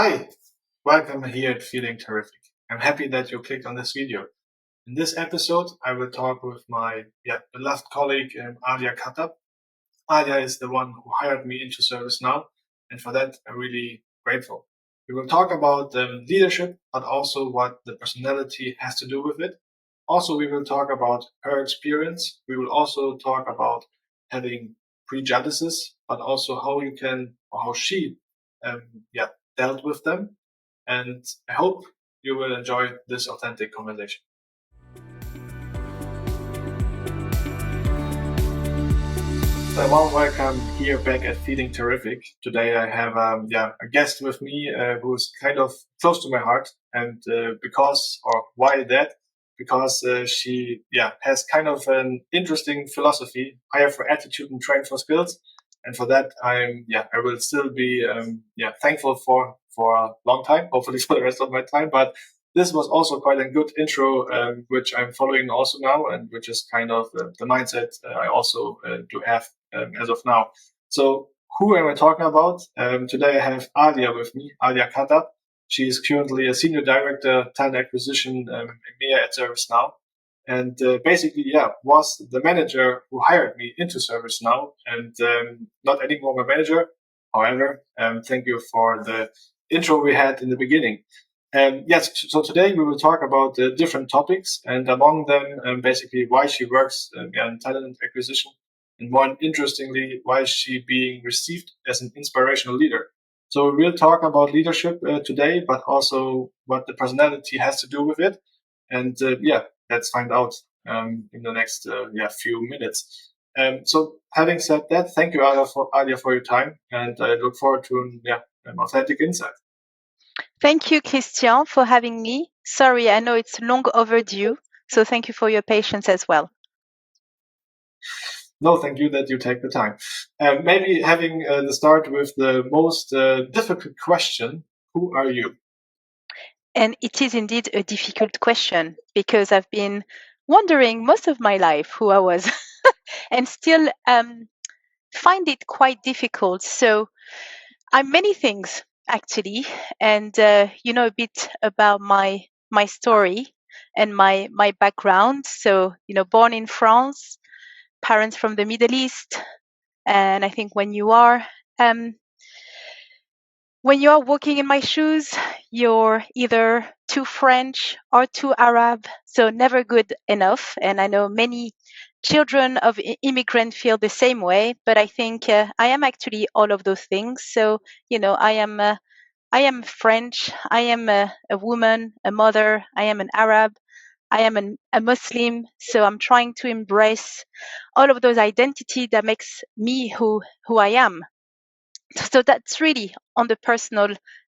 Hi, welcome here at feelingTERrific. I'm happy that you clicked on this video. In this episode, I will talk with my beloved colleague, Alia Khattab. Alia is the one who hired me into ServiceNow, and for that, I'm really grateful. We will talk about leadership, but also what the personality has to do with it. Also, we will talk about her experience. We will also talk about having prejudices, but also how you can, or how she, um, dealt with them. And I hope you will enjoy this authentic conversation. So a warm welcome here back at feelingTERrific. Today I have a guest with me who is kind of close to my heart, and why that? Because she has kind of an interesting philosophy: hire for attitude and train for skills. And for that, I will still be thankful for a long time, hopefully for the rest of my time. But this was also quite a good intro, which I'm following also now, and which is kind of the mindset I also do have as of now. So who am I talking about? Today I have Alia with me, Alia Khattab. She is currently a senior director, talent acquisition, EMEA at ServiceNow. And was the manager who hired me into ServiceNow, and not anymore my manager. However, thank you for the intro we had in the beginning. Yes, so today we will talk about different topics, and among them, basically why she works in talent acquisition, and more interestingly, why she being received as an inspirational leader. So we'll talk about leadership today, but also what the personality has to do with it. And let's find out in the next few minutes. So having said that, thank you, Alia, for your time, and I look forward to an authentic insight. Thank you, Christian, for having me. Sorry, I know it's long overdue, so thank you for your patience as well. No, thank you that you take the time. Maybe having the start with the most difficult question: who are you? And it is indeed a difficult question because I've been wondering most of my life who I was and still find it quite difficult. So I'm many things actually, and a bit about my story and my background. So born in France, parents from the Middle East, and I think when you are walking in my shoes, you're either too French or too Arab, so never good enough. And I know many children of immigrants feel the same way, but I think I am actually all of those things. So I am French, I am a woman, a mother, I am an Arab, I am a Muslim. So I'm trying to embrace all of those identities that makes me who I am. So that's really on the personal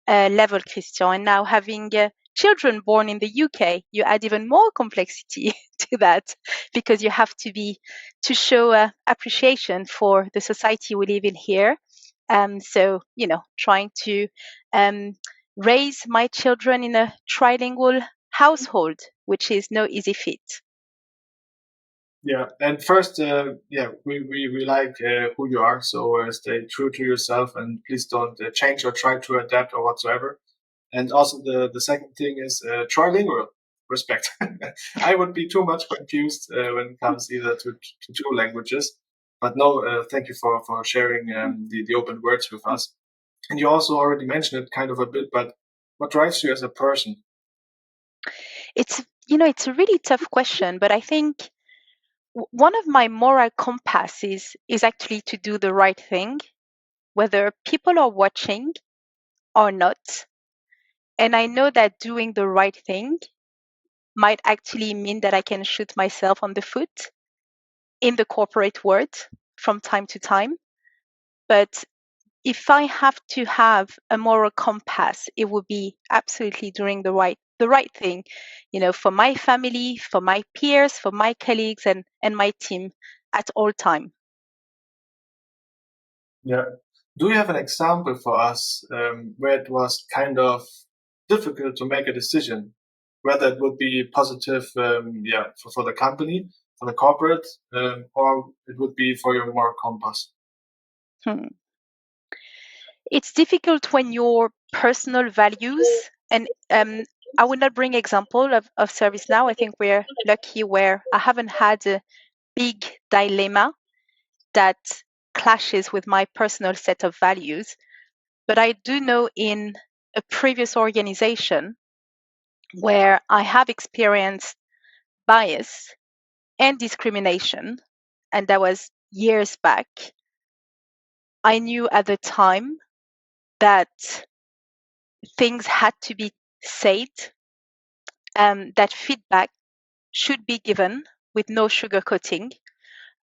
level, Christian. And now having children born in the UK, you add even more complexity to that because you have to show appreciation for the society we live in here. So, trying to raise my children in a trilingual household, which is no easy feat. Yeah, and first, we like who you are, so stay true to yourself, and please don't change or try to adapt or whatsoever. And also, the second thing is trilingual. Respect. I would be too much confused when it comes either to two languages. But no, thank you for sharing the open words with us. And you also already mentioned it kind of a bit, but what drives you as a person? It's a really tough question, but I think one of my moral compasses is actually to do the right thing, whether people are watching or not. And I know that doing the right thing might actually mean that I can shoot myself on the foot in the corporate world from time to time. But if I have to have a moral compass, it would be absolutely doing the right thing, for my family, for my peers, for my colleagues and my team at all time. Yeah. Do you have an example for us where it was kind of difficult to make a decision, whether it would be positive, for the company, for the corporate, or it would be for your moral compass? It's difficult when your personal values, and I will not bring example of ServiceNow. I think we're lucky where I haven't had a big dilemma that clashes with my personal set of values. But I do know in a previous organization where I have experienced bias and discrimination, and that was years back, I knew at the time that things had to be said, that feedback should be given with no sugarcoating.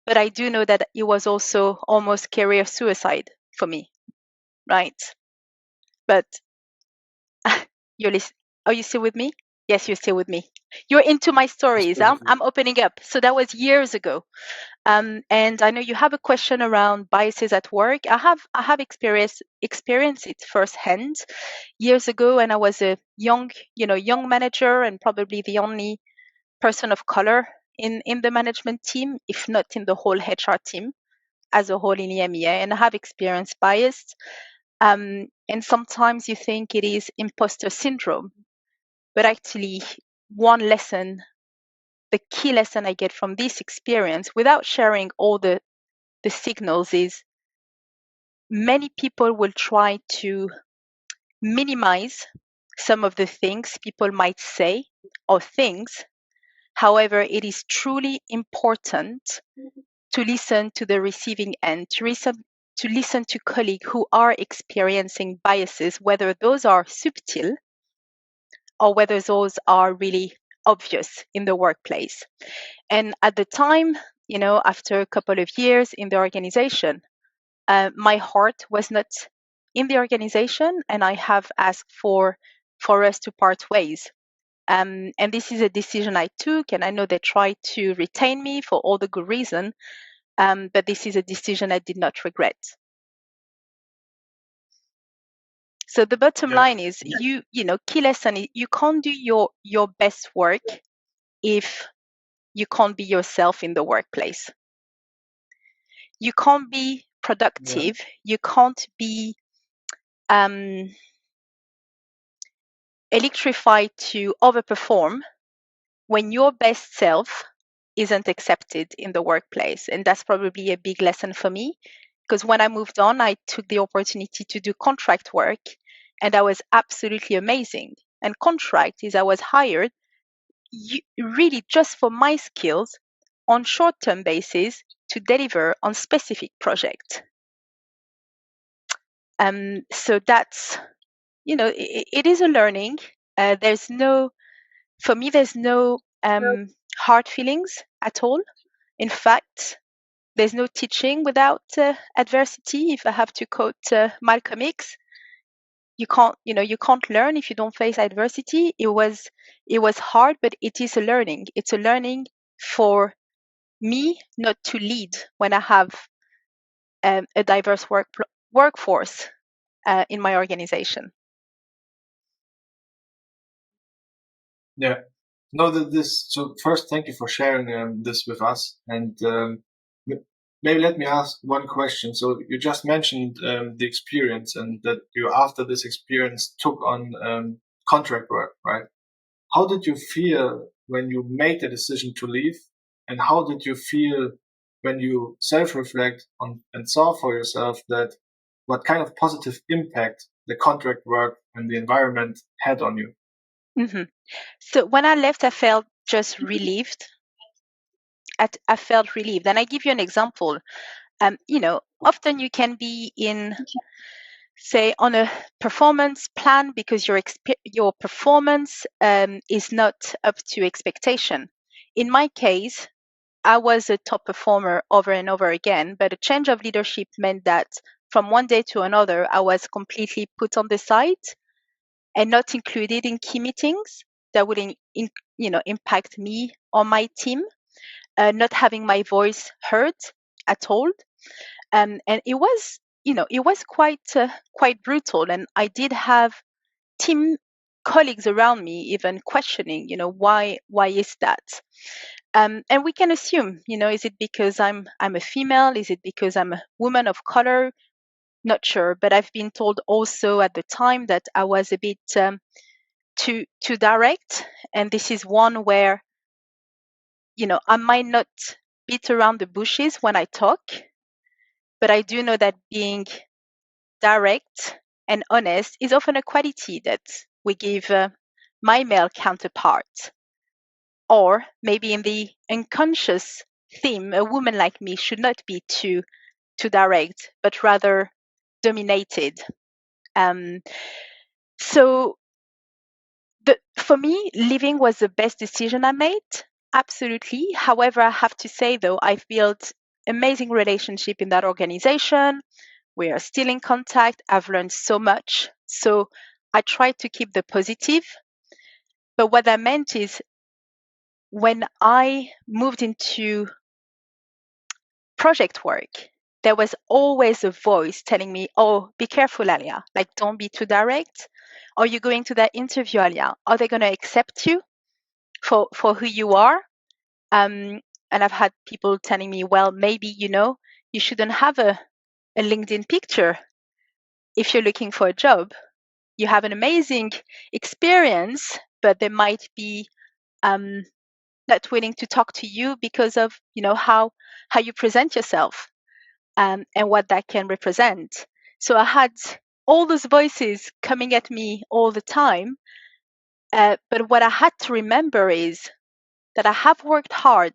But I do know that it was also almost career suicide for me, right? But are you still with me? Yes, you're still with me. You're into my stories. I'm opening up. So that was years ago. And I know you have a question around biases at work. I have experienced it firsthand years ago, and I was a young manager and probably the only person of color in the management team, if not in the whole HR team as a whole in EMEA. And I have experienced bias. And sometimes you think it is imposter syndrome, but actually the key lesson I get from this experience, without sharing all the signals, is many people will try to minimize some of the things people might say or things. However, it is truly important to listen to the receiving end, to listen to colleagues who are experiencing biases, whether those are subtle or whether those are really obvious in the workplace. And at the time, after a couple of years in the organization, my heart was not in the organization, and I have asked for us to part ways. And this is a decision I took, and I know they tried to retain me for all the good reason, but this is a decision I did not regret. So the bottom line is, key lesson is you can't do your best work if you can't be yourself in the workplace. You can't be productive. Yeah. You can't be electrified to overperform when your best self isn't accepted in the workplace. And that's probably a big lesson for me, because when I moved on, I took the opportunity to do contract work, and that was absolutely amazing. And contract is I was hired really just for my skills on short-term basis to deliver on specific projects. So that's, it is a learning. For me, there's no hard feelings at all. In fact, there's no teaching without adversity. If I have to quote Malcolm X, you can't learn if you don't face adversity. It was hard, but it is a learning. It's a learning for me not to lead when I have a diverse workforce in my organization. Yeah. No, so first, thank you for sharing this with us. And maybe let me ask one question. So you just mentioned the experience, and that you, after this experience, took on contract work, right? How did you feel when you made the decision to leave? And how did you feel when you self-reflect on and saw for yourself that what kind of positive impact the contract work and the environment had on you? Mm-hmm. So when I left, I felt just relieved. I felt relieved. And I give you an example. Often you can be in, say, on a performance plan because your performance is not up to expectation. In my case, I was a top performer over and over again, but a change of leadership meant that from one day to another, I was completely put on the side and not included in key meetings that would impact me or my team, not having my voice heard at all. And it was quite brutal. And I did have team colleagues around me even questioning, why is that? And we can assume, is it because I'm a female? Is it because I'm a woman of color? Not sure, but I've been told also at the time that I was a bit too direct, and this is one where, I might not beat around the bushes when I talk, but I do know that being direct and honest is often a quality that we give my male counterpart. Or maybe in the unconscious theme, a woman like me should not be too direct, but rather dominated. Um, so for me, leaving was the best decision I made. Absolutely. However, I have to say though, I've built amazing relationship in that organization. We are still in contact. I've learned so much. So I try to keep the positive. But what that meant is when I moved into project work, there was always a voice telling me, oh, be careful, Alia. Like, don't be too direct. Are you going to that interview, Alia? Are they going to accept you for who you are? And I've had people telling me, well, maybe, you shouldn't have a LinkedIn picture if you're looking for a job. You have an amazing experience, but they might be not willing to talk to you because of, how you present yourself. And what that can represent. So I had all those voices coming at me all the time. But what I had to remember is that I have worked hard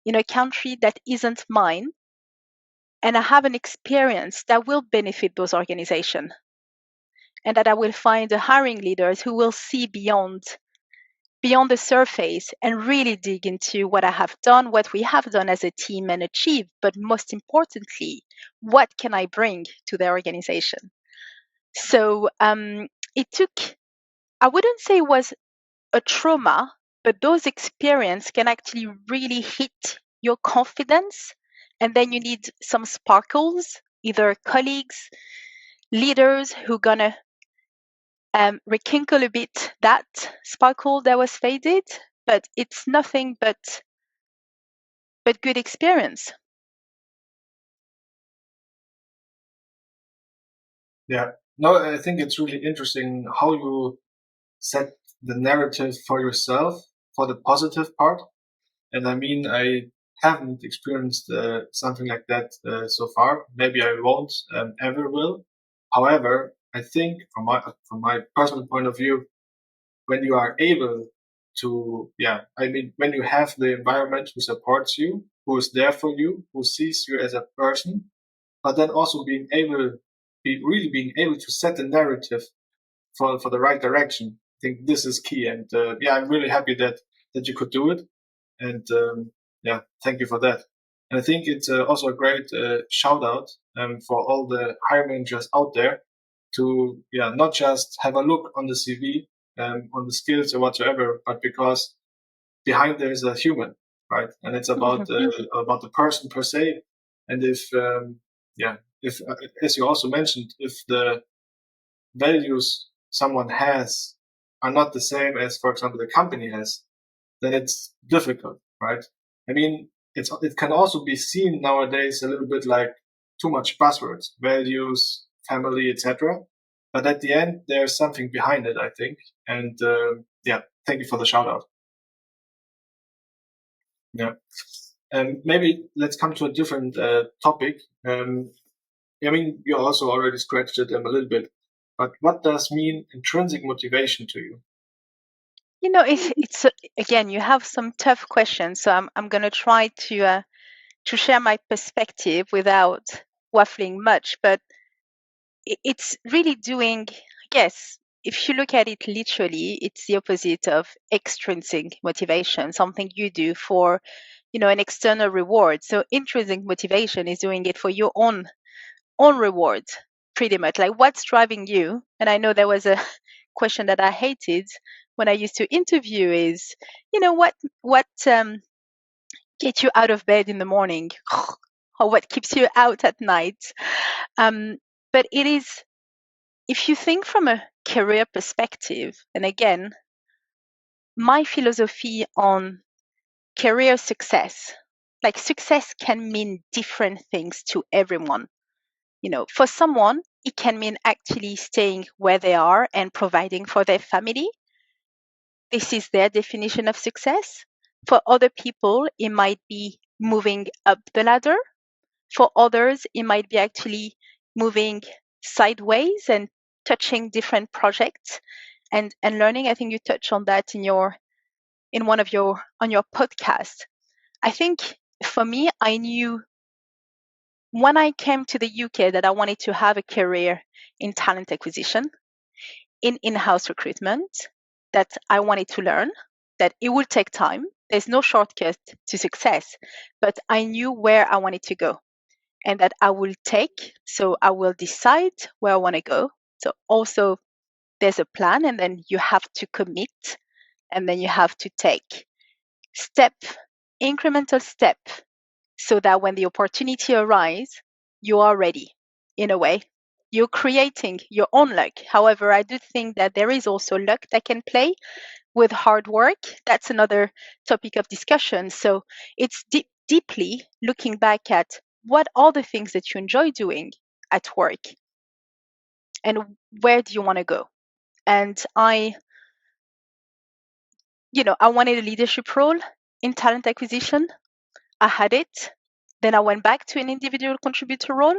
in a country that isn't mine, and I have an experience that will benefit those organizations, and that I will find the hiring leaders who will see beyond the surface and really dig into what I have done, what we have done as a team and achieved, but most importantly, what can I bring to the organization? So it took, I wouldn't say it was a trauma, but those experiences can actually really hit your confidence. And then you need some sparkles, either colleagues, leaders who gonna rekindle a bit that sparkle that was faded, but it's nothing but good experience. Yeah. No, I think it's really interesting how you set the narrative for yourself for the positive part. And I mean, I haven't experienced something like that so far. Maybe I won't ever will. However, I think from my personal point of view, when you are able to, yeah, I mean, when you have the environment who supports you, who is there for you, who sees you as a person, but then also really being able to set the narrative for the right direction. I think this is key. And yeah, I'm really happy that you could do it. And yeah, thank you for that. And I think it's also a great shout out for all the hiring managers out there to, yeah, not just have a look on the CV, on the skills or whatsoever, but because behind there is a human, right? And it's about about the person per se. And if as you also mentioned, if the values someone has are not the same as, for example, the company has, then it's difficult, right? I mean, it can also be seen nowadays a little bit like too much buzzwords, values, family, etc. But at the end, there's something behind it, I think. And yeah, thank you for the shout out. Yeah. And maybe let's come to a different topic. I mean, you also already scratched it a little bit, but what does mean intrinsic motivation to you? It's again, you have some tough questions, so I'm going to try to share my perspective without waffling much, but it's really doing, yes, if you look at it literally, it's the opposite of extrinsic motivation, something you do for, an external reward. So intrinsic motivation is doing it for your own reward, pretty much. Like, what's driving you? And I know there was a question that I hated when I used to interview is, what gets you out of bed in the morning, or what keeps you out at night? Um, but it is, if you think from a career perspective, and again, my philosophy on career success, like success can mean different things to everyone. For someone, it can mean actually staying where they are and providing for their family. This is their definition of success. For other people, it might be moving up the ladder. For others, it might be actually moving sideways and touching different projects and learning. I think you touched on that on your podcast. I think for me, I knew when I came to the UK that I wanted to have a career in talent acquisition, in in-house recruitment, that I wanted to learn, that it will take time. There's no shortcut to success, but I knew where I wanted to go and that I will take. So I will decide where I want to go. So also there's a plan, and then you have to commit, and then you have to take step, incremental step, so that when the opportunity arises, you are ready. In a way, you're creating your own luck. However, I do think that there is also luck that can play with hard work. That's another topic of discussion. So it's deeply looking back at what are the things that you enjoy doing at work and where do you want to go. And I wanted a leadership role in talent acquisition. I had it. Then I went back to an individual contributor role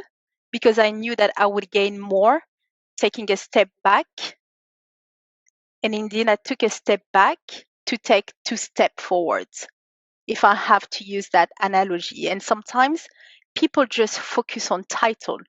because I knew that I would gain more taking a step back. And indeed, I took a step back to take 2 steps forwards, if I have to use that analogy. And sometimes people just focus on title.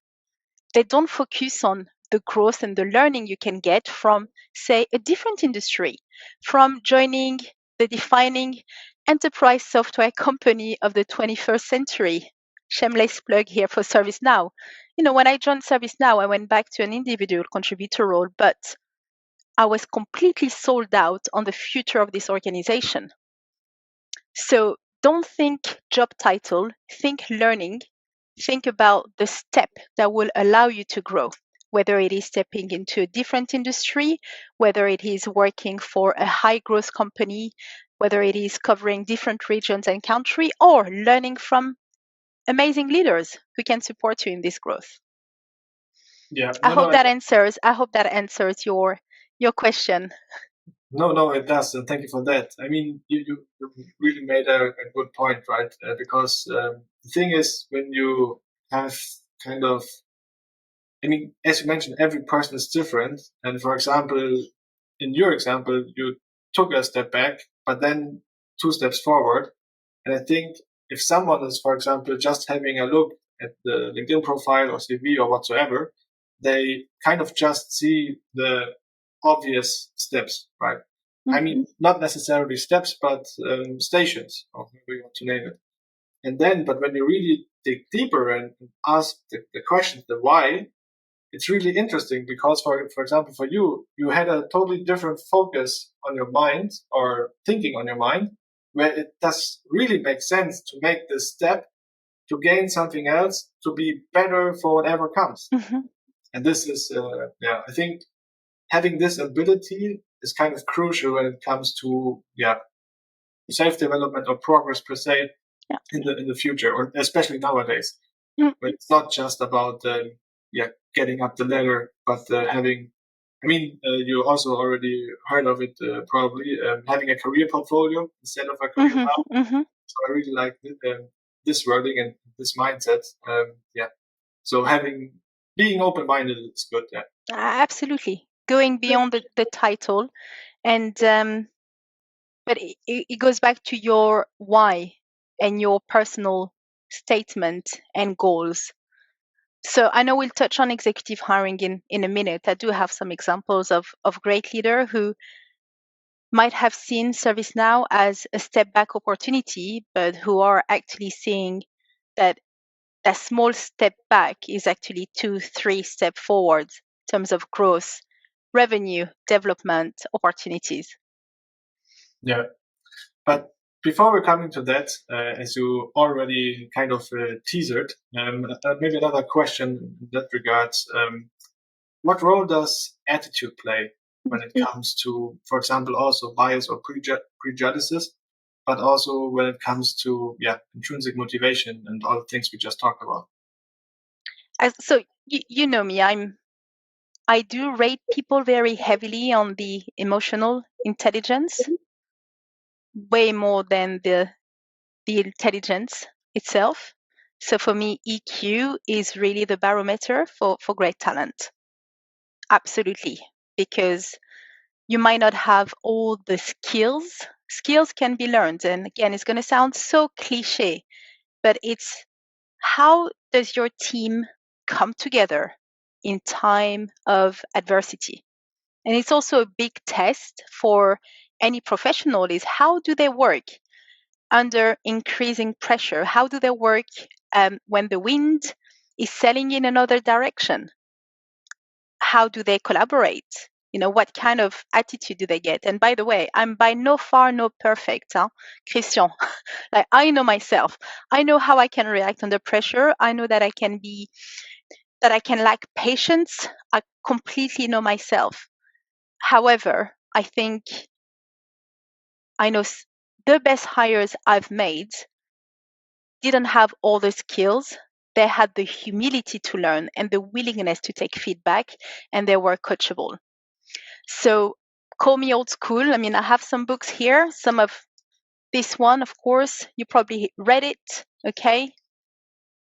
They don't focus on the growth and the learning you can get from, say, a different industry, from joining the defining enterprise software company of the 21st century. Shameless plug here for ServiceNow. When I joined ServiceNow, I went back to an individual contributor role, but I was completely sold out on the future of this organization. So don't think job title, think learning, think about the step that will allow you to grow, whether it is stepping into a different industry, whether it is working for a high growth company, whether it is covering different regions and country, or learning from amazing leaders who can support you in this growth. Yeah, I hope that answers your question. No, it does, and thank you for that. I mean, you really made a good point, right? Because the thing is, when you have kind of, I mean, as you mentioned, every person is different. And for example, in your example, you took a step back, but then 2 steps forward. And I think if someone is, for example, just having a look at the LinkedIn profile or CV or whatsoever, they kind of just see the obvious steps, right? I mean, not necessarily steps, but stations, or however you want to name it. And then, but when you really dig deeper and ask the question, the why, it's really interesting because, for example, for you, you had a totally different focus on your mind or thinking on your mind, where it does really make sense to make this step to gain something else to be better for whatever comes. And this is, I think having this ability is kind of crucial when it comes to, self-development or progress per se in the future, or especially nowadays. But it's not just about getting up the ladder, but having. I mean, you also already heard of it probably having a career portfolio instead of a career path. So I really like this wording and this mindset. So being open-minded is good. Yeah. Absolutely, going beyond the title, and but it goes back to your why and your personal statement and goals. So I know we'll touch on executive hiring in a minute. I do have some examples of great leaders who might have seen ServiceNow as a step back opportunity, but who are actually seeing that that small step back is actually 2-3 step forward in terms of growth, revenue, development, opportunities. Yeah. But before we're coming to that, as you already kind of teasered, maybe another question in that regards. What role does attitude play when it comes to, for example, also bias or prejudices, but also when it comes to intrinsic motivation and all the things we just talked about? So you know me, I do rate people very heavily on the emotional intelligence, way more than the intelligence itself. So for me, EQ is really the barometer for great talent. Absolutely. Because you might not have all the skills. Skills can be learned. And again, it's going to sound so cliche, but it's how does your team come together in time of adversity? And it's also a big test for any professional is how do they work under increasing pressure? How do they work when the wind is sailing in another direction? How do they collaborate? What kind of attitude do they get? And by the way, I'm by no far no perfect, Christian. Like I know myself. I know how I can react under pressure. I know that I can lack patience. I completely know myself. However, I think I know the best hires I've made didn't have all the skills. They had the humility to learn and the willingness to take feedback, and they were coachable. So call me old school. I mean, I have some books here. Some of this one, of course, you probably read it. Okay.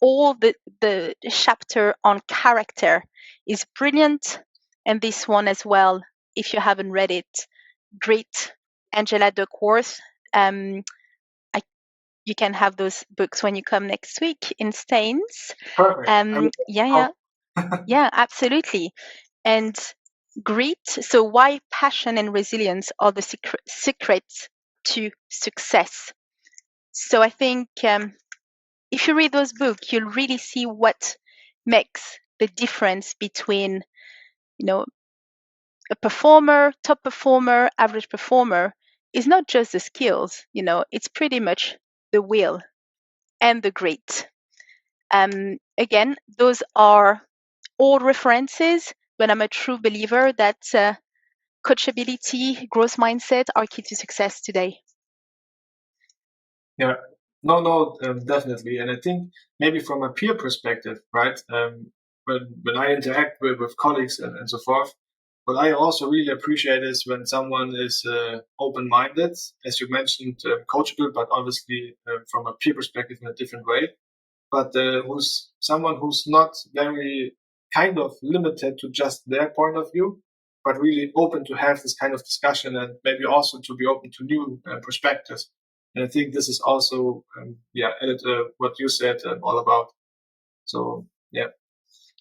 All the chapter on character is brilliant. And this one as well, if you haven't read it, Grit, Angela Duckworth. Um, you can have those books when you come next week in Staines. Perfect. Yeah, absolutely. And grit. So why passion and resilience are the secrets to success. So I think if you read those books, you'll really see what makes the difference between, a performer, top performer, average performer is not just the skills, it's pretty much the will and the grit. Again, those are all references, but I'm a true believer that coachability, growth mindset are key to success today. Yeah, no, definitely. And I think maybe from a peer perspective, right? When I interact with colleagues and so forth, what I also really appreciate is when someone is open-minded, as you mentioned, coachable, but obviously from a peer perspective in a different way. But who's someone who's not very kind of limited to just their point of view, but really open to have this kind of discussion and maybe also to be open to new perspectives. And I think this is also, added what you said all about. So, yeah.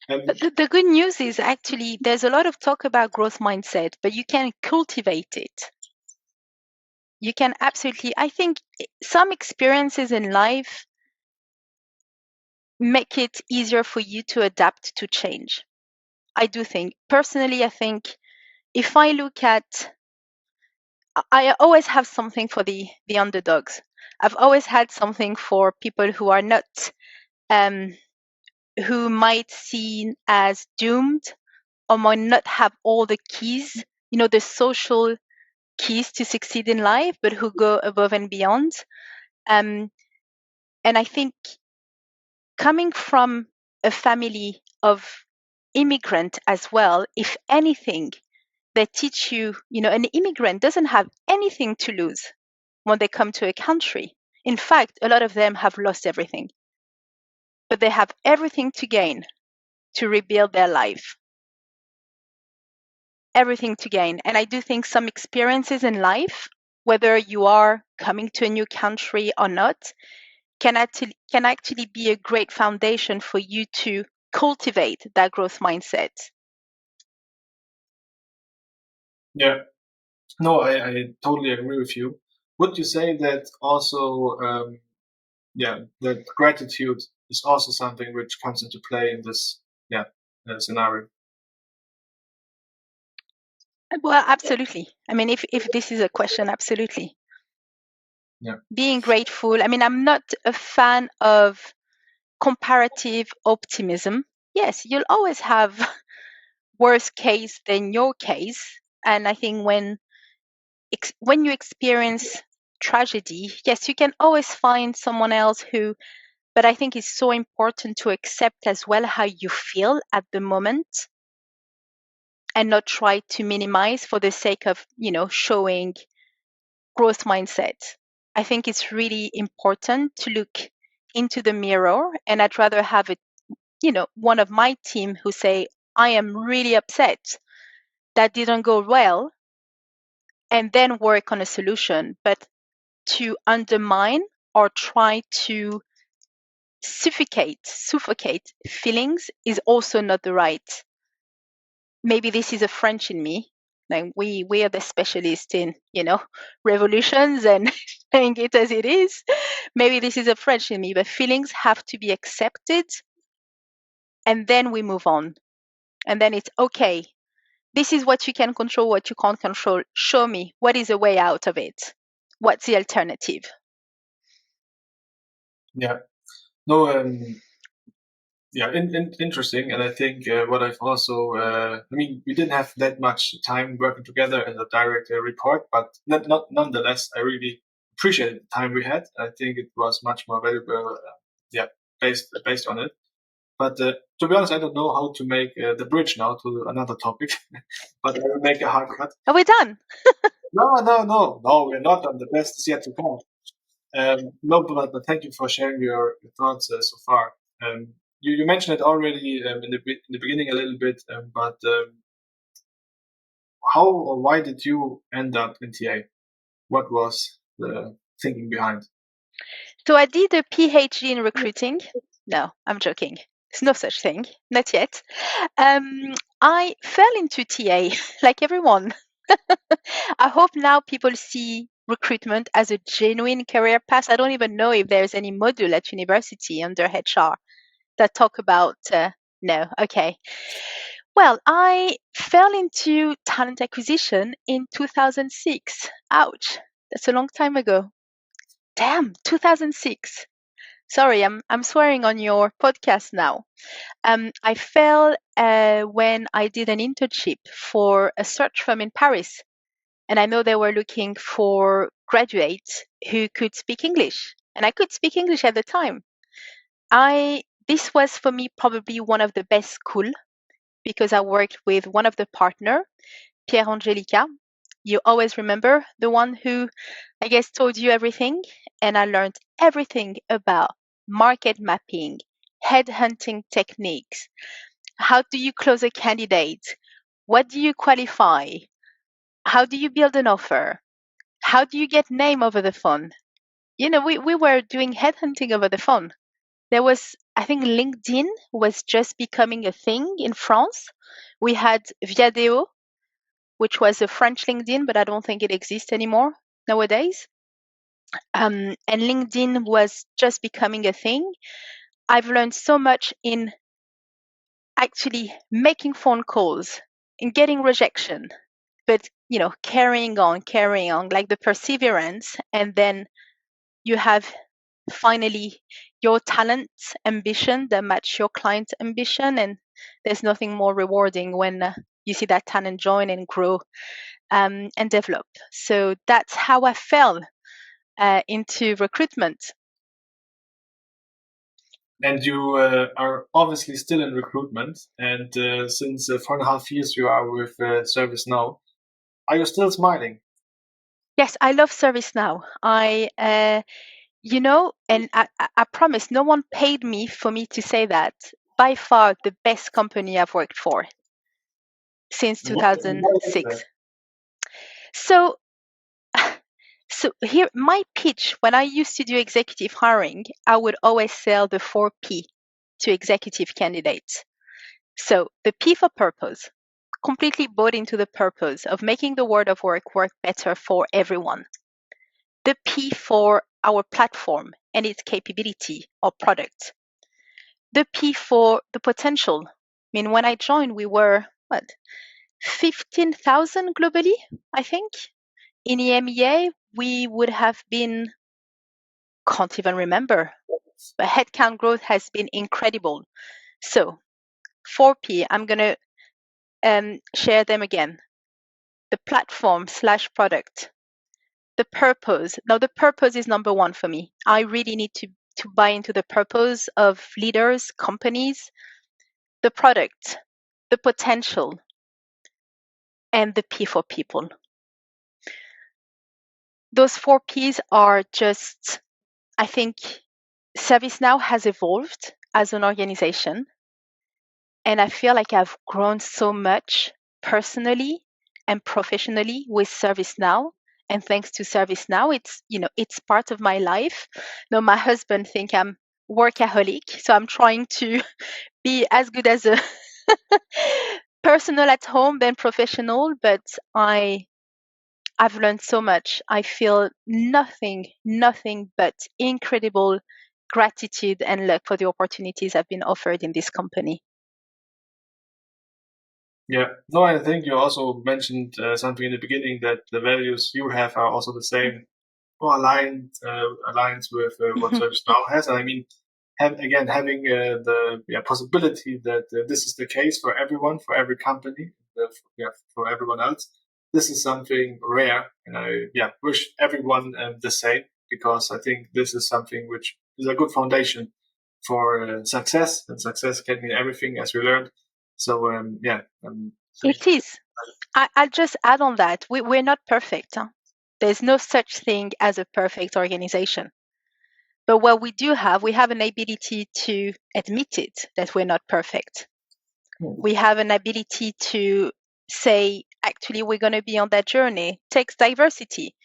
But the good news is actually there's a lot of talk about growth mindset, but you can cultivate it. You can absolutely, I think some experiences in life make it easier for you to adapt to change. I do think, personally, I think if I look at, I always have something for the underdogs. I've always had something for people who are not, who might seen as doomed or might not have all the keys, the social keys to succeed in life, but who go above and beyond. And I think coming from a family of immigrant as well, if anything, they teach you, an immigrant doesn't have anything to lose when they come to a country. In fact, a lot of them have lost everything, but they have everything to gain to rebuild their life. Everything to gain. And I do think some experiences in life, whether you are coming to a new country or not, can actually be a great foundation for you to cultivate that growth mindset. Yeah, no, I totally agree with you. Would you say that also, that gratitude is also something which comes into play in this, scenario? Well, absolutely. I mean, if this is a question, absolutely. Yeah. Being grateful. I mean, I'm not a fan of comparative optimism. Yes, you'll always have worse case than your case. And I think when you experience tragedy, yes, you can always find someone else who But I think it's so important to accept as well how you feel at the moment and not try to minimize for the sake of, showing growth mindset. I think it's really important to look into the mirror, and I'd rather have it, one of my team who say, I am really upset that didn't go well, and then work on a solution. But to undermine or try to suffocate feelings is also not the right. Maybe this is a French in me. Like we are the specialist in, revolutions and saying it as it is. Maybe this is a French in me, but feelings have to be accepted, and then we move on. And then it's okay. This is what you can control, what you can't control. Show me what is a way out of it. What's the alternative? Yeah. No, yeah, interesting. And I think what I've also, I mean, we didn't have that much time working together as a direct report, but nonetheless, I really appreciated the time we had. I think it was much more valuable, yeah, based on it. But to be honest, I don't know how to make the bridge now to another topic, but I will make a hard cut. Are we done? No, we're not done. The best is yet to come. No, but thank you for sharing your thoughts so far. You mentioned it already in the beginning a little bit, but how or why did you end up in TA? What was the thinking behind? So I did a PhD in recruiting. No, I'm joking. There's no such thing, not yet. I fell into TA like everyone. I hope now people see recruitment as a genuine career path. I don't even know if there's any module at university under HR that talk about. No, okay. Well, I fell into talent acquisition in 2006. Ouch, that's a long time ago. Damn, 2006. Sorry, I'm swearing on your podcast now. I fell when I did an internship for a search firm in Paris, and I know they were looking for graduates who could speak English, and I could speak English at the time. This was for me probably one of the best school because I worked with one of the partner, Pierre Angelica. You always remember the one who, I guess, told you everything, and I learned everything about market mapping, headhunting techniques. How do you close a candidate? What do you qualify? How do you build an offer? How do you get name over the phone? We were doing headhunting over the phone. I think LinkedIn was just becoming a thing in France. We had Viadeo, which was a French LinkedIn, but I don't think it exists anymore nowadays. And LinkedIn was just becoming a thing. I've learned so much in actually making phone calls and getting rejection, but carrying on, like the perseverance, and then you have finally your talent ambition that match your client's ambition, and there's nothing more rewarding when you see that talent join and grow and develop. So that's how I fell into recruitment. And you are obviously still in recruitment, and since 4.5 years you are with ServiceNow. Are you still smiling? Yes, I love ServiceNow. And I promise no one paid me for me to say that. By far the best company I've worked for since What is 2006. that? So here, my pitch, when I used to do executive hiring, I would always sell the 4P to executive candidates. So the P for purpose, completely bought into the purpose of making the world of work better for everyone. The P for our platform and its capability or product. The P for the potential. I mean, when I joined, we were, 15,000 globally, I think. In EMEA, we would have been, can't even remember, but headcount growth has been incredible. So 4P, I'm going to share them again. The platform/product, the purpose. Now, the purpose is number one for me. I really need to to buy into the purpose of leaders, companies, the product, the potential, and the P for people. Those 4 Ps are just, I think, ServiceNow has evolved as an organization. And I feel like I've grown so much personally and professionally with ServiceNow. And thanks to ServiceNow, it's part of my life. Now, my husband think I'm workaholic, so I'm trying to be as good as a personal at home than professional, but I've learned so much. I feel nothing but incredible gratitude and luck for the opportunities I've been offered in this company. Yeah, no, I think you also mentioned something in the beginning that the values you have are also the same or aligned with what ServiceNow has. And I mean, having the possibility that this is the case for everyone, for every company, for everyone else. This is something rare, and I wish everyone the same, because I think this is something which is a good foundation for success, and success can mean everything, as we learned. So It is. I'll just add on that. We're not perfect. Huh? There's no such thing as a perfect organization. But what we have an ability to admit it, that we're not perfect. We have an ability to say, actually, we're going to be on that journey. Takes diversity.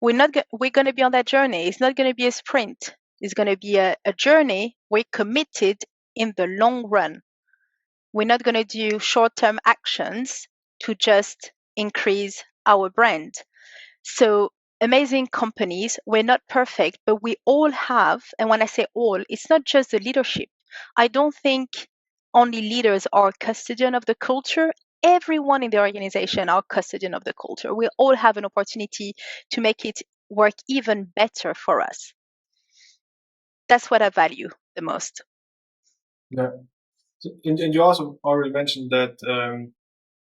We're going to be on that journey. It's not going to be a sprint. It's going to be a journey. We're committed in the long run. We're not going to do short-term actions to just increase our brand. So amazing companies, we're not perfect, but we all have, and when I say all, it's not just the leadership. I don't think only leaders are custodian of the culture. Everyone in the organization are custodian of the culture. We all have an opportunity to make it work even better for us. That's what I value the most. Yeah. And you also already mentioned that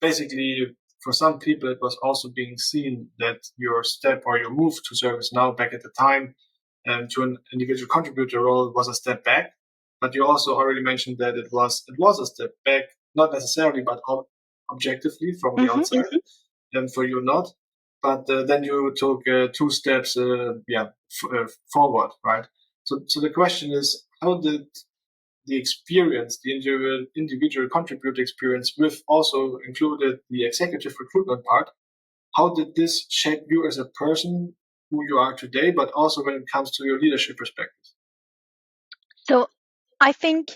basically for some people it was also being seen that your step or your move to ServiceNow back at the time to an individual contributor role was a step back. But you also already mentioned that it was a step back, not necessarily, but objectively from the outside, and for you not. But then you took 2 steps, forward, right? So the question is, how did the experience, the individual contributor experience, with also included the executive recruitment part, how did this shape you as a person, who you are today, but also when it comes to your leadership perspectives? So I think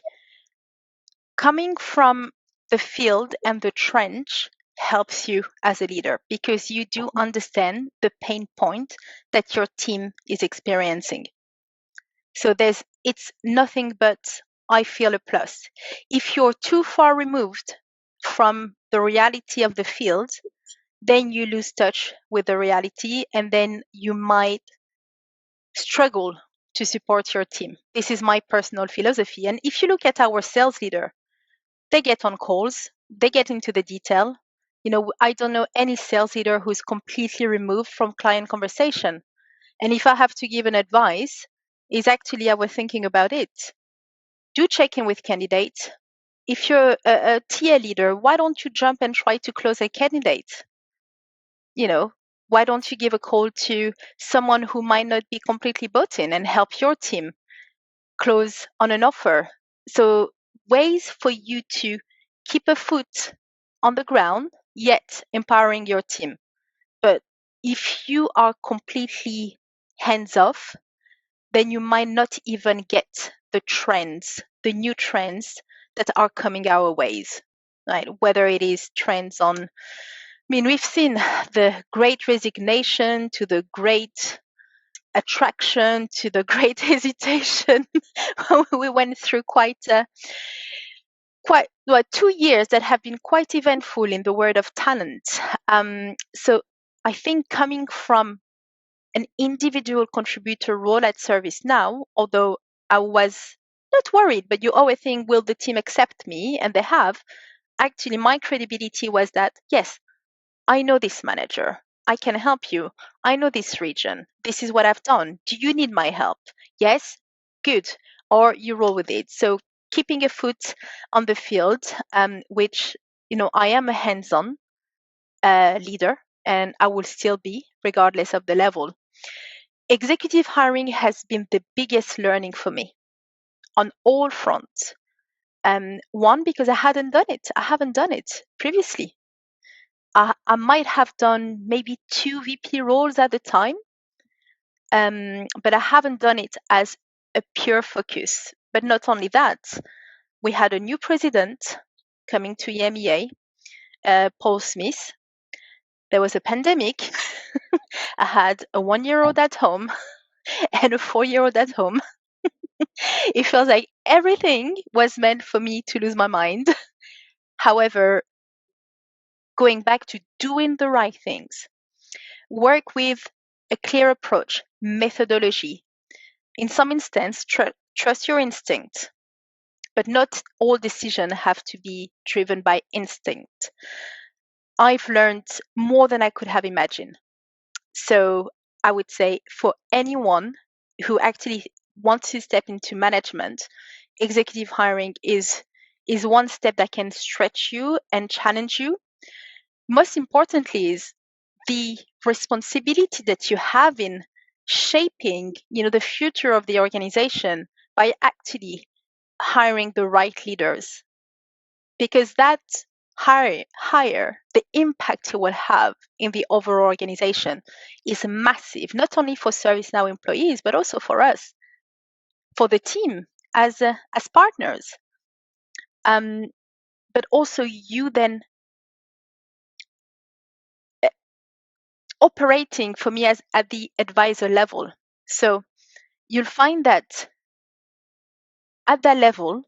coming from the field and the trench helps you as a leader, because you do understand the pain point that your team is experiencing. So it's nothing but, I feel, a plus. If you're too far removed from the reality of the field, then you lose touch with the reality, and then you might struggle to support your team. This is my personal philosophy. And if you look at our sales leader, they get on calls, they get into the detail. I don't know any sales leader who's completely removed from client conversation. And if I have to give an advice, is actually, I was thinking about it. Do check in with candidates. If you're a TA leader, why don't you jump and try to close a candidate? Why don't you give a call to someone who might not be completely bought in and help your team close on an offer? So ways for you to keep a foot on the ground, yet empowering your team. But if you are completely hands off, then you might not even get the trends, the new trends that are coming our ways, right? Whether it is trends on, we've seen the great resignation to the great attraction to the great hesitation. We went through quite 2 years that have been quite eventful in the world of talent. So I think coming from an individual contributor role at ServiceNow, although I was not worried, but you always think, will the team accept me? And they have. Actually, my credibility was that, yes, I know this manager. I can help you. I know this region. This is what I've done. Do you need my help? Yes. good, or you roll with it. So keeping a foot on the field, which, I am a hands-on leader, and I will still be regardless of the level. Executive hiring has been the biggest learning for me on all fronts. One, because I haven't done it previously. I might have done maybe 2 VP roles at the time, but I haven't done it as a pure focus. But not only that, we had a new president coming to EMEA, Paul Smith. There was a pandemic. I had a 1-year-old at home and a 4-year-old at home. It feels like everything was meant for me to lose my mind. However, going back to doing the right things, work with a clear approach, methodology. In some instance, trust your instinct, but not all decisions have to be driven by instinct. I've learned more than I could have imagined. So I would say for anyone who actually wants to step into management, executive hiring is one step that can stretch you and challenge you. Most importantly is the responsibility that you have in shaping, the future of the organization by actually hiring the right leaders, because that hire, the impact it will have in the overall organization is massive, not only for ServiceNow employees, but also for us, for the team as partners. But also you then operating for me as at the advisor level. So you'll find that at that level,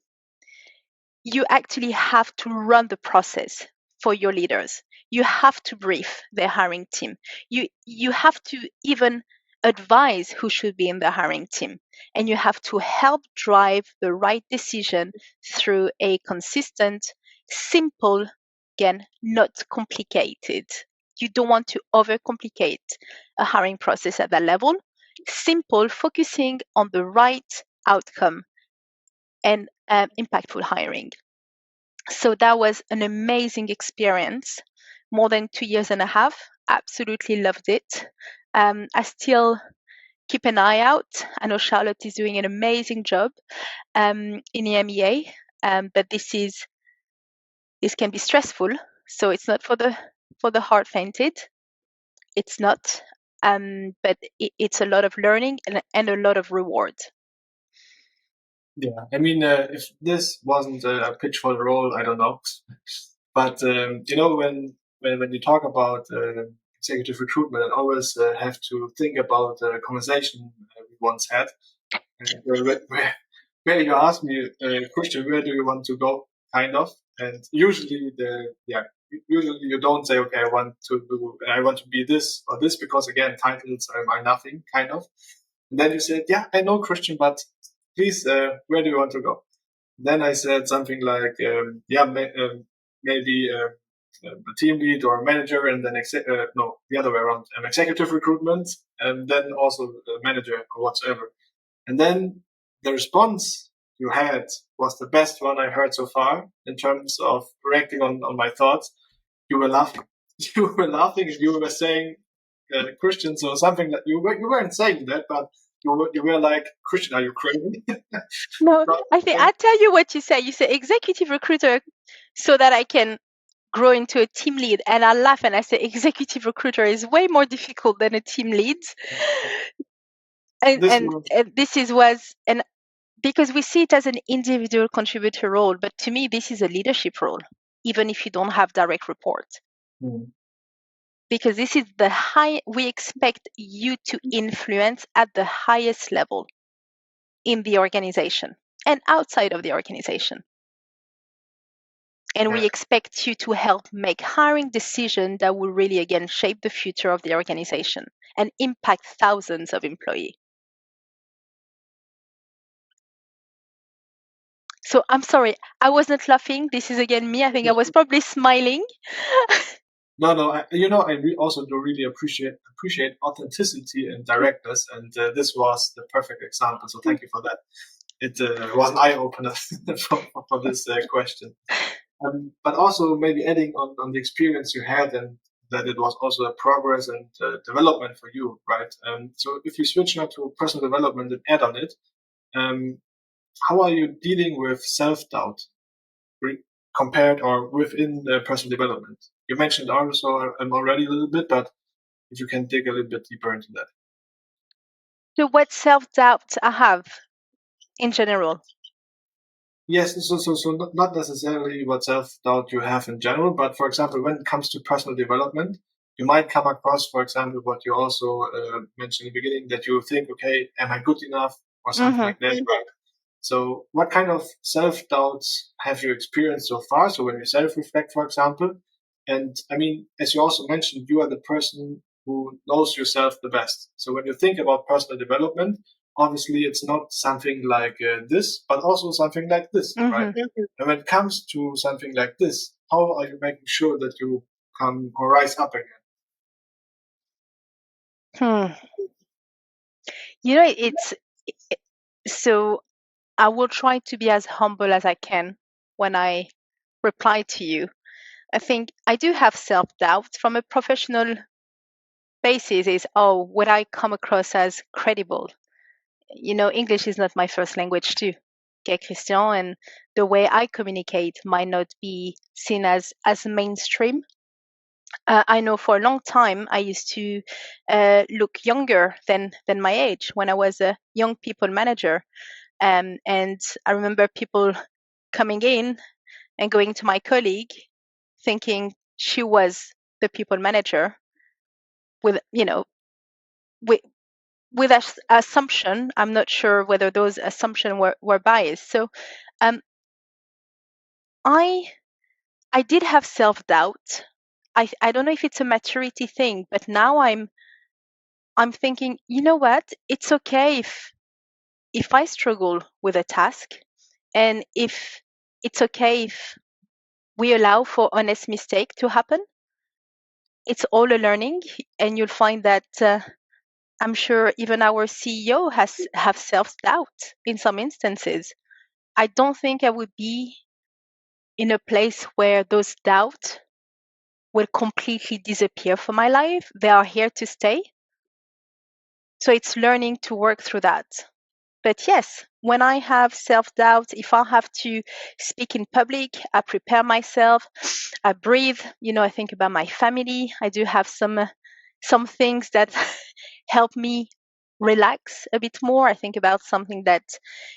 you actually have to run the process for your leaders. You have to brief the hiring team. You have to even advise who should be in the hiring team. And you have to help drive the right decision through a consistent, simple, again, not complicated. You don't want to overcomplicate a hiring process at that level. Simple, focusing on the right outcome and impactful hiring. So that was an amazing experience. More than 2.5 years. Absolutely loved it. I still keep an eye out. I know Charlotte is doing an amazing job in EMEA, but this can be stressful. So it's not for the heart fainted. It's not, but it's a lot of learning and a lot of reward. Yeah, I mean, if this wasn't a pitch for the role, I don't know. But when you talk about executive recruitment, I always have to think about the conversation we once had, where you asked me, Christian, where do you want to go? Kind of, and usually usually you don't say, okay, I want to be this or this, because again, titles are nothing, kind of. And then you said, yeah, I know, Christian, but please, where do you want to go? Then I said something like, maybe a team lead or a manager, and then the other way around, executive recruitment, and then also the manager or whatsoever. And then the response you had was the best one I heard so far in terms of reacting on my thoughts. You were laughing. You were laughing, and you were saying, Christian, so something that you weren't saying that, but you were like, Christian, are you crazy? No, I think I tell you what you say. You say executive recruiter so that I can grow into a team lead, and I laugh and I say executive recruiter is way more difficult than a team lead. And this was because we see it as an individual contributor role, but to me this is a leadership role, even if you don't have direct reports. Because this is we expect you to influence at the highest level in the organization and outside of the organization. And we expect you to help make hiring decisions that will really, again, shape the future of the organization and impact thousands of employees. So I'm sorry, I wasn't laughing. This is again me. I think I was probably smiling. No. Also do really appreciate authenticity and directness, and this was the perfect example. So thank you for that. It was an eye opener for this question. But also maybe adding on the experience you had, and that it was also a progress and development for you, right? So if you switch now to personal development and add on it, um, how are you dealing with self-doubt compared or within personal development? You mentioned also already a little bit, but if you can dig a little bit deeper into that. So what self-doubt I have in general? Yes, so not necessarily what self-doubt you have in general, but for example, when it comes to personal development, you might come across, for example, what you also mentioned in the beginning, that you think, okay, am I good enough or something like that, right? So what kind of self-doubts have you experienced so far? So when you self-reflect, for example, and I mean, as you also mentioned, you are the person who knows yourself the best. So when you think about personal development, obviously it's not something like this, but also something like this, right? And when it comes to something like this, how are you making sure that you come or rise up again? You know, so I will try to be as humble as I can when I reply to you. I think I do have self-doubt from a professional basis is, oh, would I come across as credible? You know, English is not my first language too. Okay, Christian, and the way I communicate might not be seen as mainstream. I know for a long time I used to look younger than my age when I was a young people manager. And I remember people coming in and going to my colleague thinking she was the people manager with, with, with assumption. I'm not sure whether those assumptions were biased. So um, I I did have self-doubt. I don't know if it's a maturity thing, but now I'm thinking, you know what? It's okay if I struggle with a task, and if it's okay if we allow for honest mistake to happen. It's all a learning, and you'll find that I'm sure even our CEO has have self-doubt in some instances. I don't think I would be in a place where those doubts will completely disappear from my life. They are here to stay. So it's learning to work through that. But yes, when I have self-doubt, if I have to speak in public, I prepare myself, I breathe, I think about my family. I do have some things that help me relax a bit more. I think about something that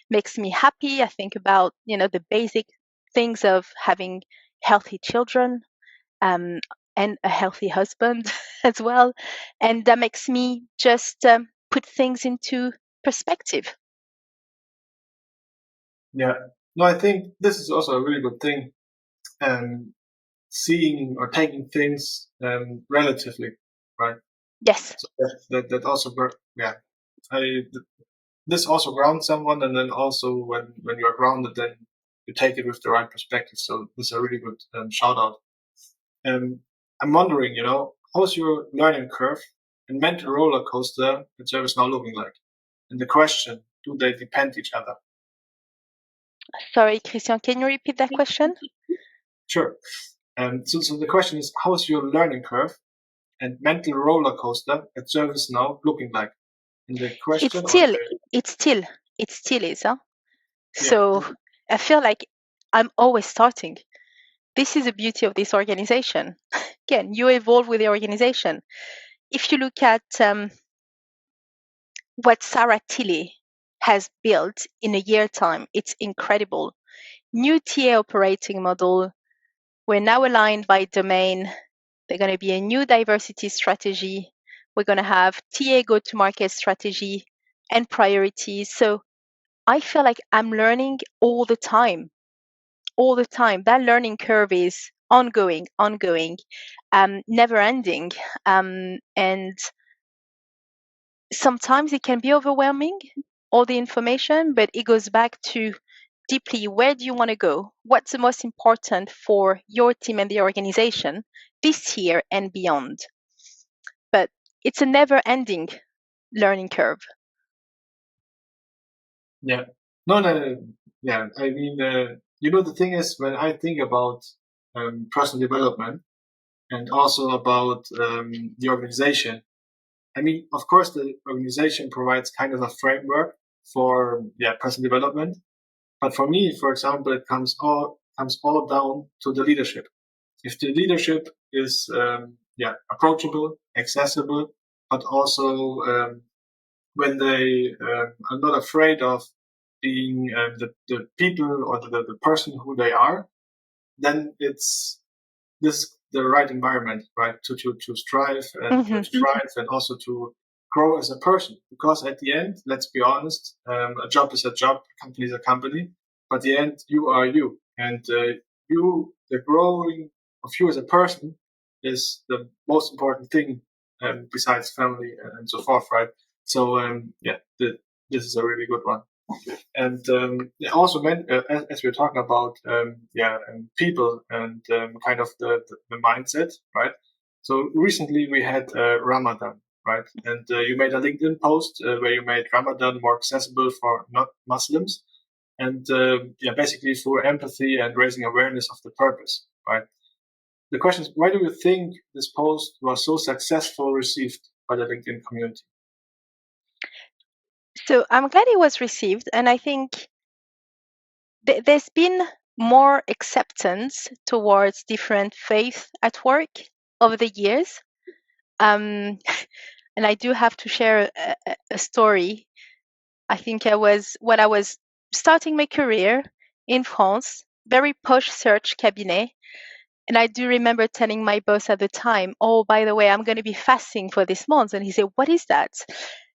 makes me happy. I think about, the basic things of having healthy children, um, and a healthy husband as well. And that makes me just put things into perspective. Yeah. No, I think this is also a really good thing. Seeing or taking things relatively, right? Yes. So that also, yeah. I this also grounds someone, and then also when you are grounded, then you take it with the right perspective. So this is a really good shout out. I'm wondering, how's your learning curve and mental roller coaster at ServiceNow looking like? And the question, do they depend each other? Sorry, Christian, can you repeat that question? Sure. So the question is, how's your learning curve and mental roller coaster at ServiceNow looking like? And the It's question or still, the it's still, it still is, huh? yeah, So I feel like I'm always starting. This is the beauty of this organization. Again, you evolve with the organization. If you look at what Sarah Tilley has built in a year time, it's incredible. New TA operating model. We're now aligned by domain. There's going to be a new diversity strategy. We're going to have TA go-to-market strategy and priorities. So I feel like I'm learning all the time, all the time. That learning curve is ongoing, never ending. And sometimes it can be overwhelming, all the information, but it goes back to deeply where do you want to go, what's the most important for your team and the organization this year and beyond. But it's a never-ending learning curve. Yeah. No, no, no. Yeah. I mean, the thing is, when I think about personal development and also about the organization, I mean, of course, the organization provides kind of a framework for personal development. But for me, for example, it comes all down to the leadership. If the leadership is approachable, accessible, but also when they are not afraid of being the people or the person who they are, then it's this is the right environment, right, to strive and to thrive and also to grow as a person. Because at the end, let's be honest, a job is a job, a company is a company, but at the end, you are you, and the growing of you as a person is the most important thing, besides family and so forth, right? So this is a really good one. And it also meant, as we're talking about, people and kind of the mindset, right? So recently we had Ramadan, right? And you made a LinkedIn post where you made Ramadan more accessible for not Muslims, and basically for empathy and raising awareness of the purpose, right? The question is, why do you think this post was so successful received by the LinkedIn community? So I'm glad it was received, and I think there's been more acceptance towards different faiths at work over the years. And I do have to share a story. I think when I was starting my career in France, very posh search cabinet. And I do remember telling my boss at the time, oh, by the way, I'm going to be fasting for this month. And he said, what is that?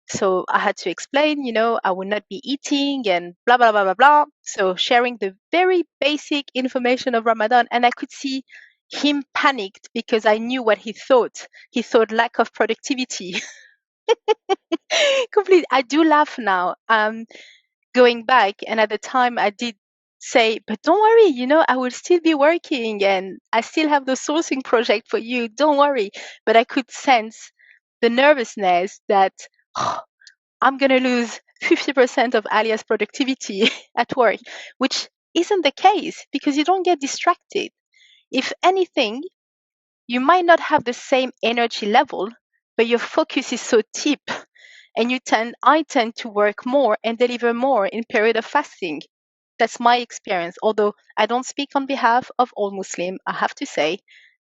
So I had to explain, I will not be eating and blah, blah, blah, blah, blah. So sharing the very basic information of Ramadan. And I could see him panicked because I knew what he thought. He thought lack of productivity. Complete. I do laugh now. Going back, and at the time I did say, but don't worry, I will still be working and I still have the sourcing project for you, don't worry. But I could sense the nervousness that I'm going to lose 50% of Alia's productivity at work, which isn't the case because you don't get distracted. If anything, you might not have the same energy level, but your focus is so deep, and I tend to work more and deliver more in period of fasting. That's my experience. Although I don't speak on behalf of all Muslim, I have to say,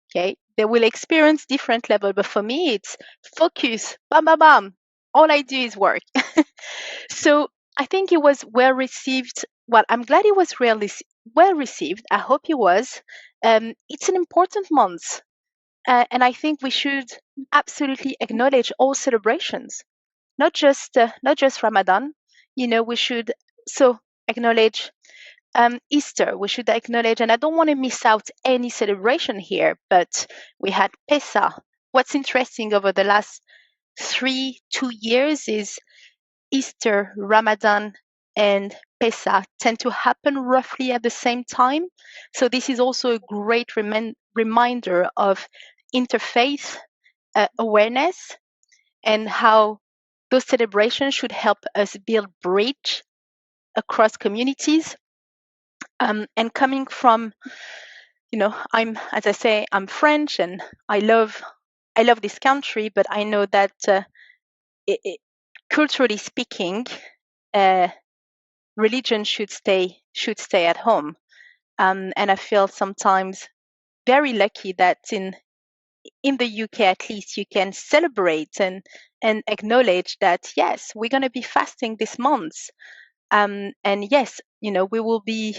okay, they will experience different level, but for me, it's focus, bam, bam, bam. All I do is work. So I think it was well received. Well, I'm glad it was really well received. I hope it was. It's an important month, and I think we should absolutely acknowledge all celebrations, not just Ramadan. We should so acknowledge Easter. We should acknowledge, and I don't want to miss out any celebration here, but we had Pesach. What's interesting over the last 2 years is Easter, Ramadan, and Pesach tend to happen roughly at the same time. So this is also a great reminder of interfaith awareness and how those celebrations should help us build bridge across communities. And coming from, as I say, I'm French and I love this country, but I know that culturally speaking, religion should stay at home. And I feel sometimes very lucky that in the UK, at least, you can celebrate and acknowledge that, yes, we're going to be fasting this month. And yes, we will be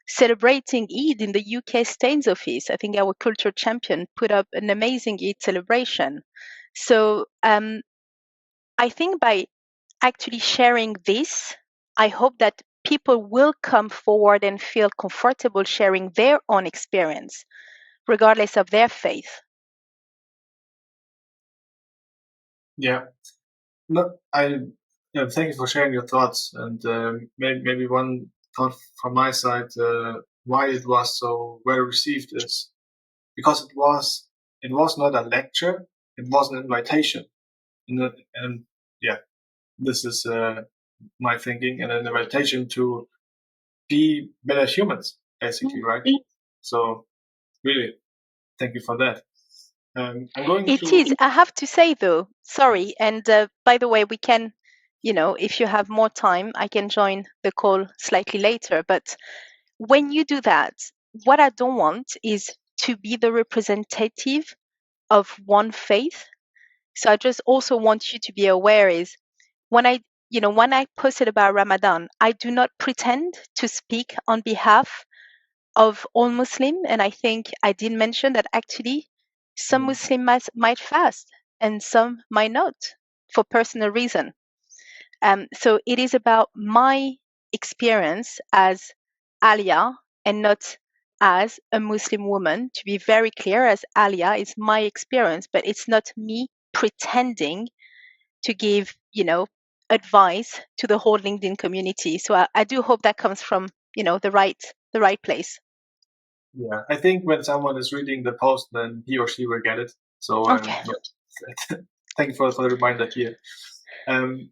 celebrating Eid in the UK Stains Office. I think our culture champion put up an amazing Eid celebration. So I think by actually sharing this, I hope that people will come forward and feel comfortable sharing their own experience, regardless of their faith. Yeah. No, I thank you for sharing your thoughts. And maybe one thought from my side why it was so well received is because it was not a lecture, it was an invitation, and yeah, this is my thinking, and an invitation to be better humans, basically, right? So really, thank you for that. I'm going It to. is. I have to say though, sorry. And by the way, we can, if you have more time, I can join the call slightly later. But when you do that, what I don't want is to be the representative of one faith. So I just also want you to be aware is when I posted about Ramadan, I do not pretend to speak on behalf of all Muslim. And I think I did mention that actually some Muslim might fast and some might not for personal reason. So it is about my experience as Alia and not as a Muslim woman. To be very clear, as Alia is my experience, but it's not me pretending to give, advice to the whole LinkedIn community. So I do hope that comes from, the right place. Yeah, I think when someone is reading the post, then he or she will get it. So Okay. thank you for the reminder here. I'm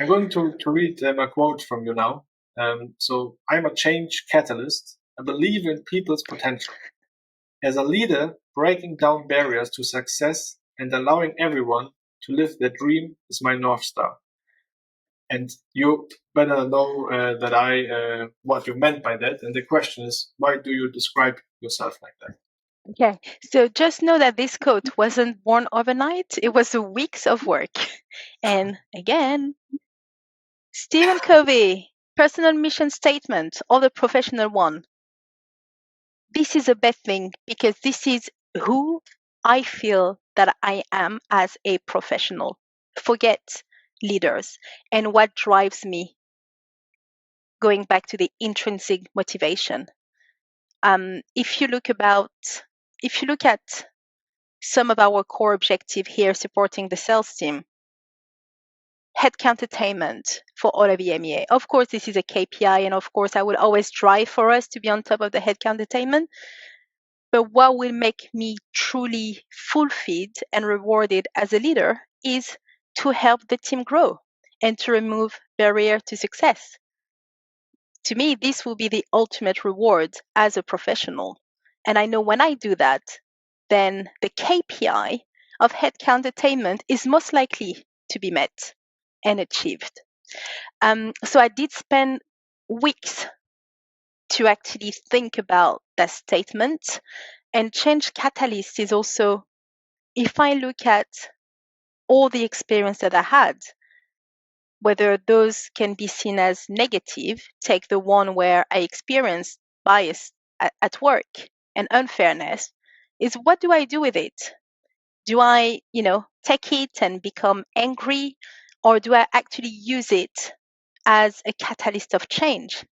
going to read a quote from you now. So I'm a change catalyst. I believe in people's potential. As a leader, breaking down barriers to success and allowing everyone to live their dream is my North Star. And you better know that I what you meant by that. And the question is, why do you describe yourself like that? Okay. So just know that this quote wasn't born overnight. It was weeks of work. And again, Stephen Covey, personal mission statement, or the professional one. This is a bad thing because this is who I feel that I am as a professional. Forget leaders and what drives me. Going back to the intrinsic motivation. If you look at some of our core objective here supporting the sales team, headcount attainment for all of EMEA. Of course, this is a KPI, and of course, I would always strive for us to be on top of the headcount attainment. But what will make me truly fulfilled and rewarded as a leader is to help the team grow and to remove barrier to success. To me, this will be the ultimate reward as a professional. And I know when I do that, then the KPI of headcount attainment is most likely to be met and achieved. So I did spend weeks to actually think about that statement. And change catalyst is also, if I look at all the experience that I had, whether those can be seen as negative, take the one where I experienced bias at work and unfairness, is what do I do with it? Do I, take it and become angry, or do I actually use it as a catalyst of change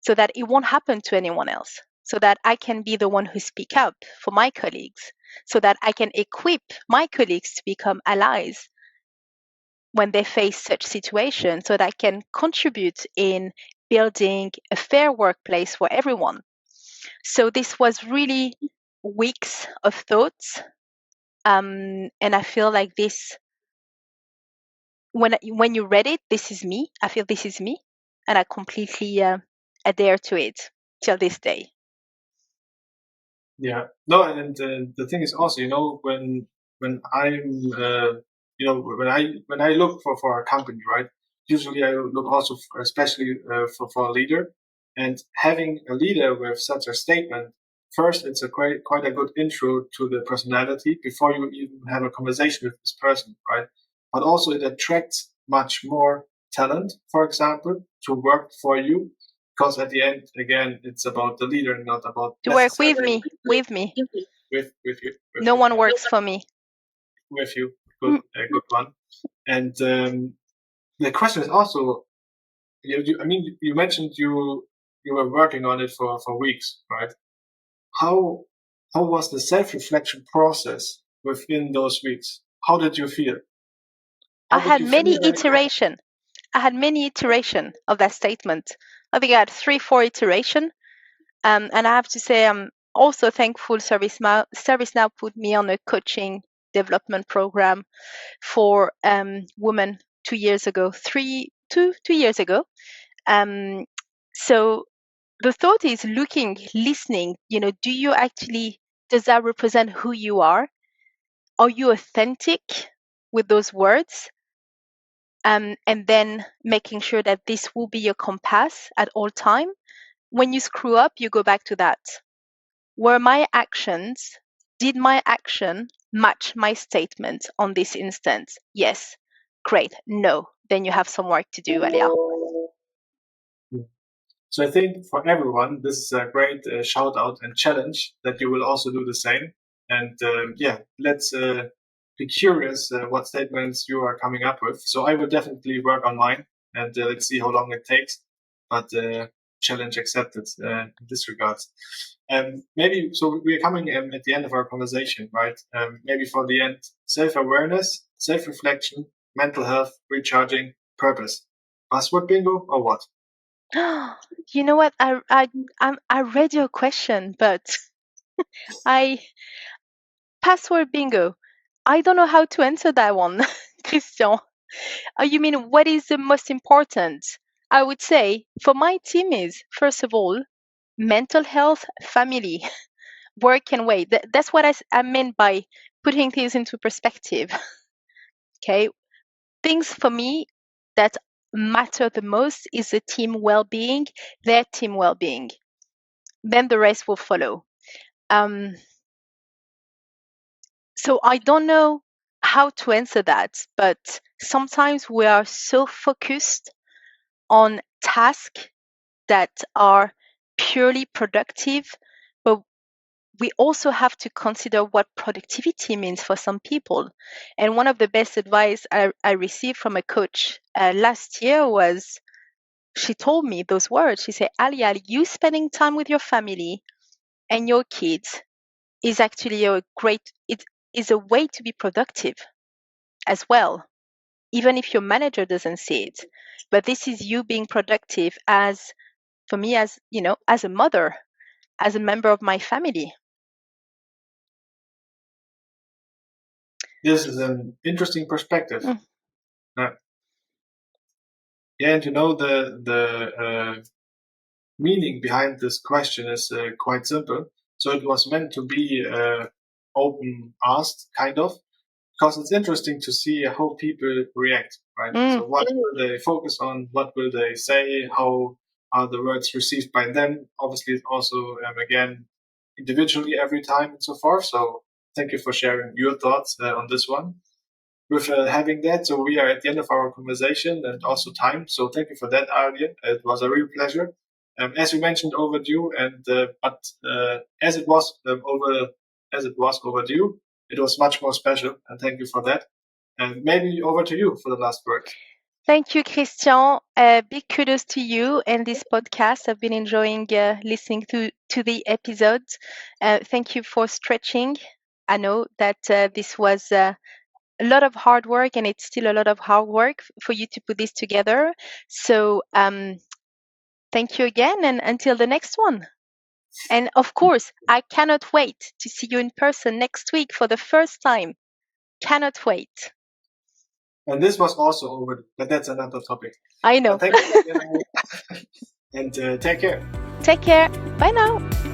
so that it won't happen to anyone else, so that I can be the one who speak up for my colleagues, so that I can equip my colleagues to become allies when they face such situations, so that I can contribute in building a fair workplace for everyone. So this was really weeks of thoughts. And I feel like this, when you read it, this is me. I feel this is me, and I completely adhere to it till this day. Yeah, no, and the thing is also, when I'm, when I look for a company, right? Usually, I look also especially for a leader, and having a leader with such a statement. First, it's a quite a good intro to the personality before you even have a conversation with this person, right? But also, it attracts much more talent, for example, to work for you, because at the end, again, it's about the leader, not about to work with me, with me. with you. No one works for me. With you, good one. And the question is also, you mentioned you were working on it for weeks, right? How was the self-reflection process within those weeks? How did you feel? I had many iteration of that statement. I think I had 3-4 iteration. And I have to say, I'm also thankful ServiceNow put me on a coaching development program for women 2 years ago, 2 years ago. So the thought is listening, does that represent who you are? Are you authentic with those words? And then making sure that this will be your compass at all time. When you screw up, you go back to that. Did my action match my statement on this instance? Yes. Great. No. Then you have some work to do, Alia. So I think for everyone, this is a great shout out and challenge that you will also do the same. And let's be curious what statements you are coming up with. So I will definitely work on mine, and let's see how long it takes. But challenge accepted in this regard. Maybe so we're coming at the end of our conversation, right? Maybe for the end, self-awareness, self-reflection, mental health, recharging, purpose. Buzzword bingo or what? You know what? I read your question, but password bingo. I don't know how to answer that one, Christian. You mean what is the most important? I would say for my team is first of all mental health, family, work and way. That's what I meant by putting things into perspective. Okay, things for me that matter the most is the team well-being, their team well-being. Then the rest will follow. So I don't know how to answer that, but sometimes we are so focused on tasks that are purely productive, but we also have to consider what productivity means for some people. And one of the best advice I received from a coach last year was, she told me those words. She said, Alia, you spending time with your family and your kids is actually it is a way to be productive as well, even if your manager doesn't see it. But this is you being productive for me, as a mother, as a member of my family. This is an interesting perspective. Yeah, and the meaning behind this question is quite simple. So it was meant to be open asked, kind of, because it's interesting to see how people react, right? So what will they focus on? What will they say? How are the words received by them? Obviously, it's also, again, individually every time and so forth. So thank you for sharing your thoughts on this one. With having that, so we are at the end of our conversation and also time. So thank you for that, Alia. It was a real pleasure. As you mentioned, overdue, and but as it was overdue, it was much more special. And thank you for that. And maybe over to you for the last word. Thank you, Christian. Big kudos to you and this podcast. I've been enjoying listening to the episodes. Thank you for stretching. I know that this was a lot of hard work, and it's still a lot of hard work for you to put this together. So thank you again, and until the next one. And of course, I cannot wait to see you in person next week for the first time. Cannot wait. And this was also over, but that's another topic. I know. Thank you. And take care. Take care. Bye now.